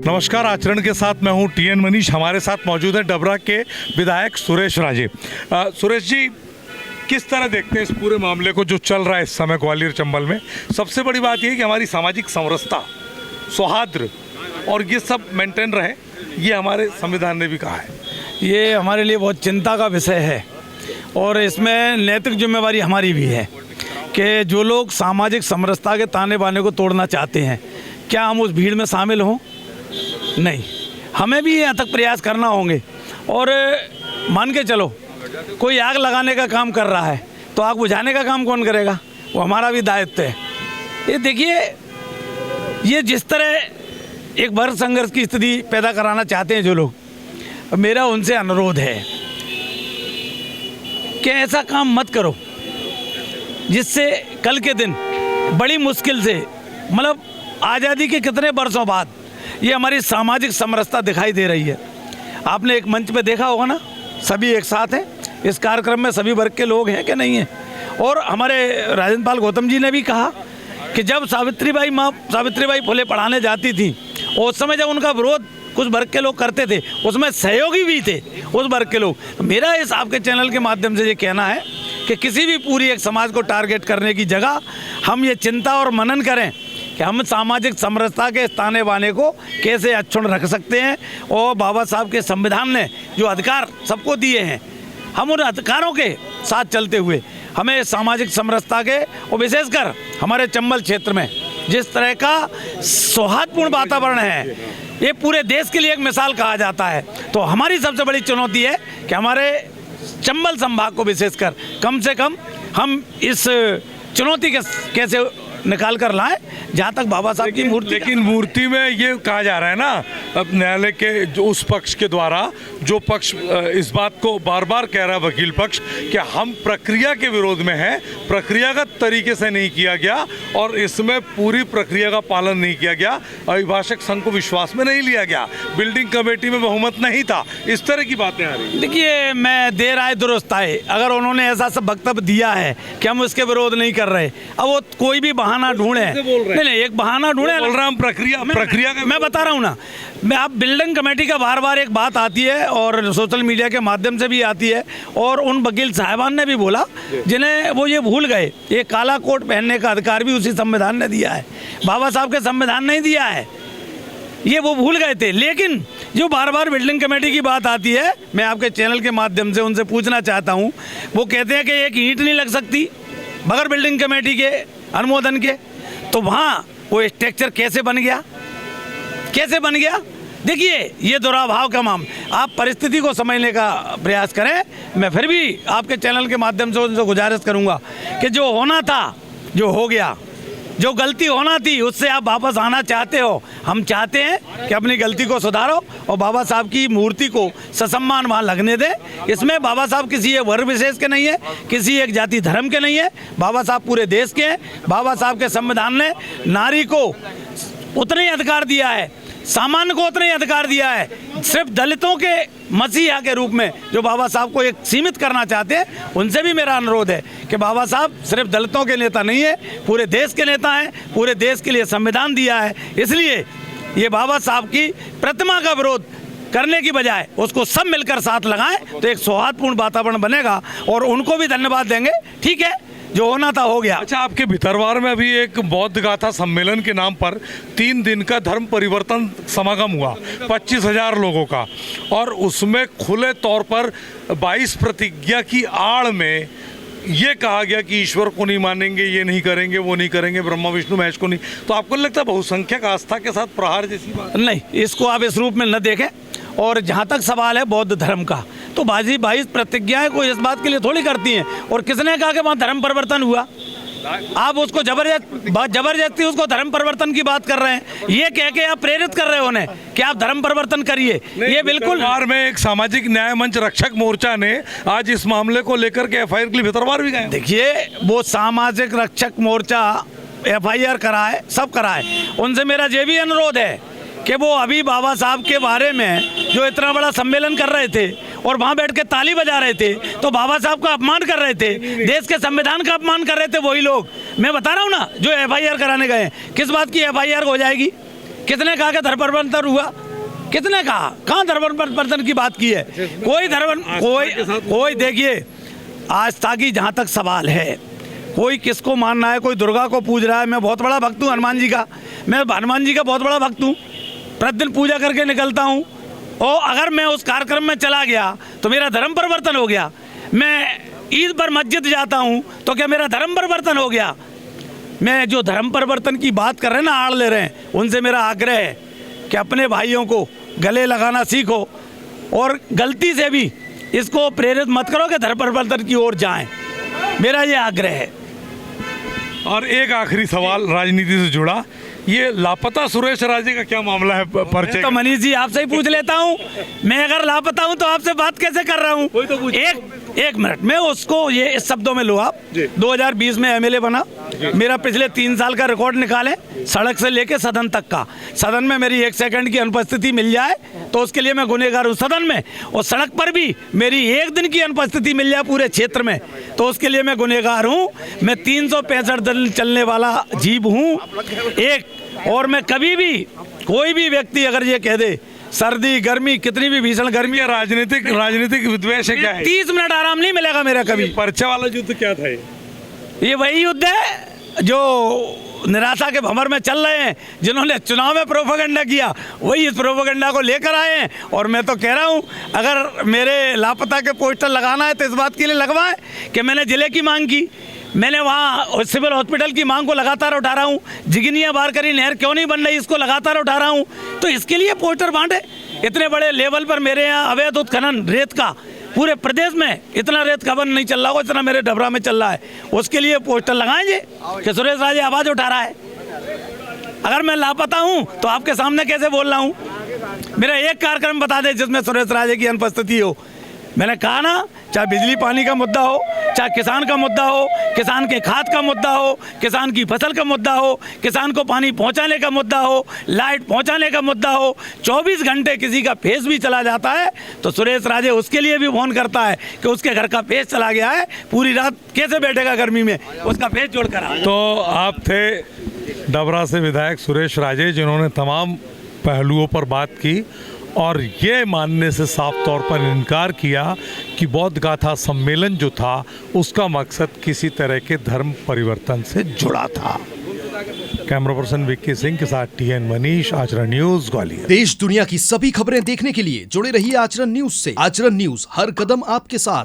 नमस्कार, आचरण के साथ मैं हूं टीएन मनीष। हमारे साथ मौजूद है डबरा के विधायक सुरेश राजे। सुरेश जी, किस तरह देखते हैं इस पूरे मामले को जो चल रहा है इस समय ग्वालियर चंबल में? सबसे बड़ी बात यह है कि हमारी सामाजिक समरसता, सौहार्द और ये सब मेंटेन रहे, ये हमारे संविधान ने भी कहा है। ये हमारे लिए बहुत चिंता का विषय है और इसमें नैतिक जिम्मेवारी हमारी भी है कि जो लोग सामाजिक समरसता के ताने बाने को तोड़ना चाहते हैं, क्या हम उस भीड़ में शामिल हों? नहीं, हमें भी यहाँ तक प्रयास करना होंगे। और मान के चलो, कोई आग लगाने का काम कर रहा है तो आग बुझाने का काम कौन करेगा? वो हमारा भी दायित्व है। ये देखिए, ये जिस तरह एक वर्ग संघर्ष की स्थिति पैदा कराना चाहते हैं जो लोग, मेरा उनसे अनुरोध है कि ऐसा काम मत करो जिससे कल के दिन बड़ी मुश्किल से, मतलब आज़ादी के कितने वर्षों बाद ये हमारी सामाजिक समरसता दिखाई दे रही है। आपने एक मंच पे देखा होगा ना, सभी एक साथ हैं। इस कार्यक्रम में सभी वर्ग के लोग हैं कि नहीं हैं? और हमारे राजेंद्र पाल गौतम जी ने भी कहा कि जब सावित्रीबाई फुले पढ़ाने जाती थी, उस समय जब उनका विरोध कुछ वर्ग के लोग करते थे, उसमें सहयोगी भी थे उस वर्ग के लोग। तो मेरा इस आपके चैनल के माध्यम से ये कहना है कि किसी भी पूरी एक समाज को टारगेट करने की जगह हम ये चिंता और मनन करें कि हम सामाजिक समरसता के ताने बाने को कैसे अक्षुण्ण रख सकते हैं। और बाबा साहब के संविधान ने जो अधिकार सबको दिए हैं, हम उन अधिकारों के साथ चलते हुए हमें सामाजिक समरसता के, और विशेषकर हमारे चंबल क्षेत्र में जिस तरह का सौहार्दपूर्ण वातावरण है, ये पूरे देश के लिए एक मिसाल कहा जाता है। तो हमारी सबसे बड़ी चुनौती है कि हमारे चंबल संभाग को विशेषकर कम से कम हम इस चुनौती के कैसे निकाल कर लाएं जहाँ तक बाबा साहब की मूर्ति। लेकिन मूर्ति में ये कहा जा रहा है ना, अब न्यायालय के जो उस पक्ष के द्वारा, जो पक्ष इस बात को बार बार कह रहा है, वकील पक्ष, कि हम प्रक्रिया के विरोध में हैं, प्रक्रियागत तरीके से नहीं किया गया और इसमें पूरी प्रक्रिया का पालन नहीं किया गया, अभिभाषक संघ को विश्वास में नहीं लिया गया, बिल्डिंग कमेटी में बहुमत नहीं था, इस तरह की बातें आ रही। देखिए, मैं देर आए दुरुस्त आए, अगर उन्होंने ऐसा सब वक्तव्य दिया है कि हम उसके विरोध नहीं कर रहे, अब वो कोई भी बहाना ढूंढे। नहीं, एक बहाना ढूंढे। बोल रहा हूं प्रक्रिया का मैं बता रहा हूँ ना, मैं आप बिल्डिंग कमेटी का बार बार एक बात आती है और सोशल मीडिया के माध्यम से भी आती है, और उन वकील साहिबान ने भी बोला जिन्हें वो ये भूल गए, ये काला कोट पहनने का अधिकार भी उसी संविधान ने दिया है, बाबा साहब के संविधान नहीं दिया है, ये वो भूल गए थे। लेकिन जो बार बार बिल्डिंग कमेटी की बात आती है, मैं आपके चैनल के माध्यम से उनसे पूछना चाहता हूँ, वो कहते हैं कि एक ईंट नहीं लग सकती बगैर बिल्डिंग कमेटी के अनुमोदन के, तो वहाँ वो स्ट्रक्चर कैसे बन गया? देखिए, ये दुराभाव का मामला, आप परिस्थिति को समझने का प्रयास करें। मैं फिर भी आपके चैनल के माध्यम से उनसे गुजारिश करूंगा कि जो होना था जो हो गया, जो गलती होना थी उससे आप वापस आना चाहते हो, हम चाहते हैं कि अपनी गलती को सुधारो और बाबा साहब की मूर्ति को ससम्मान वहाँ लगने दें। इसमें बाबा साहब किसी एक वर्ग विशेष के नहीं है, किसी एक जाति धर्म के नहीं है, बाबा साहब पूरे देश के हैं। बाबा साहब के संविधान ने नारी को उतने ही अधिकार दिया है, सामान्य को उतने ही अधिकार दिया है। सिर्फ दलितों के मसीहा के रूप में जो बाबा साहब को एक सीमित करना चाहते हैं, उनसे भी मेरा अनुरोध है कि बाबा साहब सिर्फ दलितों के नेता नहीं है, पूरे देश के नेता हैं, पूरे देश के लिए संविधान दिया है। इसलिए ये बाबा साहब की प्रतिमा का विरोध करने की बजाय उसको सब मिलकर साथ लगाएं तो एक सौहार्दपूर्ण वातावरण बनेगा और उनको भी धन्यवाद देंगे। ठीक है, जो होना था हो गया। अच्छा, आपके भितरवार में अभी एक बौद्ध गाथा सम्मेलन के नाम पर 3 दिन का धर्म परिवर्तन समागम हुआ 25,000 लोगों का, और उसमें खुले तौर पर 22 प्रतिज्ञा की आड़ में ये कहा गया कि ईश्वर को नहीं मानेंगे, ये नहीं करेंगे, वो नहीं करेंगे, ब्रह्मा विष्णु महेश को नहीं। तो आपको लगता है बहुसंख्यक आस्था के साथ प्रहार जैसी बात? नहीं, इसको आप इस रूप में न देखें। और जहाँ तक सवाल है बौद्ध धर्म का, तो 22 प्रतिज्ञाएं कोई इस बात के लिए थोड़ी करती हैं। और किसने कहा कि वहाँ धर्म परिवर्तन हुआ? आप उसको जबरदस्ती उसको धर्म परिवर्तन की बात कर रहे हैं, ये कह के आप प्रेरित कर रहे हो उन्हें कि आप धर्म परिवर्तन करिए। ये बिल्कुल में एक सामाजिक न्याय मंच रक्षक मोर्चा ने आज इस मामले को लेकर के FIR के लिए भितरवार भी गए। देखिए, वो सामाजिक रक्षक मोर्चा FIR कराए, सब कराए, उनसे मेरा ये भी अनुरोध है कि वो अभी बाबा साहब के बारे में जो इतना बड़ा सम्मेलन कर रहे थे और वहाँ बैठ के ताली बजा रहे थे, तो बाबा साहब का अपमान कर रहे थे, देश के संविधान का अपमान कर रहे थे वही लोग। मैं बता रहा हूँ ना, जो FIR कराने गए, किस बात की FIR हो जाएगी? कितने कहा कि धर्म परिवर्तन हुआ? कितने कहा? कहाँ धर्म परिवर्तन की बात की है? कोई देखिए, आस्था की जहाँ तक सवाल है, कोई किसको मानना है, कोई दुर्गा को पूज रहा है। मैं बहुत बड़ा भक्त हूँ हनुमान जी का, मैं हनुमान जी का बहुत बड़ा भक्त हूँ, प्रतिदिन पूजा करके निकलता हूँ। और अगर मैं उस कार्यक्रम में चला गया तो मेरा धर्म परिवर्तन हो गया। मैं ईद पर मस्जिद जाता हूँ तो क्या मेरा धर्म परिवर्तन हो गया? मैं जो धर्म परिवर्तन की बात कर रहे हैं ना, आड़ ले रहे हैं, उनसे मेरा आग्रह है कि अपने भाइयों को गले लगाना सीखो और गलती से भी इसको प्रेरित मत करो कि धर्म परिवर्तन की ओर जाएं। मेरा ये आग्रह है। और एक आखिरी सवाल राजनीति से जुड़ा, ये लापता सुरेश राजे का क्या मामला है? परिचय तो मनीष जी आपसे ही पूछ लेता हूँ, मैं अगर लापता हूँ तो आपसे बात कैसे कर रहा हूँ? एक मिनट, मैं उसको ये इस शब्दों में लो आप। 2020 में एमएलए बना, मेरा पिछले 3 साल का रिकॉर्ड निकालें, सड़क से लेके सदन तक का। सदन में मेरी 1 सेकंड की अनुपस्थिति मिल जाए तो उसके लिए मैं गुनहगार हूँ सदन में, और सड़क पर भी मेरी 1 दिन की अनुपस्थिति मिल जाए पूरे क्षेत्र में तो उसके लिए मैं गुनहगार हूँ। मैं 365 दिन चलने वाला जीव हूँ और मैं कभी भी, कोई भी व्यक्ति अगर ये कह दे सर्दी गर्मी, कितनी भी भीषण गर्मी है, राजनीतिक विद्वेष है, क्या है? 30 मिनट आराम नहीं मिलेगा मेरा कभी। पर्चा वाला युद्ध क्या था? ये वही युद्ध है जो निराशा के भंवर में चल रहे हैं, जिन्होंने चुनाव में प्रोपेगेंडा किया वही इस प्रोपेगेंडा को लेकर आए हैं। और मैं तो कह रहा हूं, अगर मेरे लापता के पोस्टर लगाना है तो इस बात के लिए लगवाएं कि मैंने जिले की मांग की, मैंने वहाँ सिविल हॉस्पिटल की मांग को लगातार उठा रहा हूँ, जिगनिया बारकरी नहर क्यों नहीं बन रही इसको लगातार उठा रहा हूँ, तो इसके लिए पोस्टर बांटे। इतने बड़े लेवल पर मेरे यहाँ अवैध उत्खनन रेत का, पूरे प्रदेश में इतना रेत का बंद नहीं चल रहा हो इतना मेरे डबरा में चल रहा है, उसके लिए पोस्टर लगाएंगे कि सुरेश राजे आवाज़ उठा रहा है। अगर मैं लापता हूँ तो आपके सामने कैसे बोल रहा हूँ? मेरा एक कार्यक्रम बता दे जिसमें सुरेश राजे की अनुपस्थिति हो। मैंने कहा ना, चाहे बिजली पानी का मुद्दा हो, चाहे किसान का मुद्दा हो, किसान के खाद का मुद्दा हो, किसान की फसल का मुद्दा हो, किसान को पानी पहुंचाने का मुद्दा हो, लाइट पहुंचाने का मुद्दा हो, 24 घंटे किसी का फेस भी चला जाता है तो सुरेश राजे उसके लिए भी फोन करता है कि उसके घर का फेस चला गया है, पूरी रात कैसे बैठेगा गर्मी में, उसका फेस जोड़ कर। तो आप थे डबरा से विधायक सुरेश राजे, जिन्होंने तमाम पहलुओं पर बात की और ये मानने से साफ तौर पर इनकार किया कि बौद्ध गाथा सम्मेलन जो था उसका मकसद किसी तरह के धर्म परिवर्तन से जुड़ा था। कैमरा पर्सन विक्की सिंह के साथ TN मनीष, आचरण न्यूज, ग्वालियर। देश दुनिया की सभी खबरें देखने के लिए जुड़े रहिए आचरण न्यूज से। आचरण न्यूज, हर कदम आपके साथ।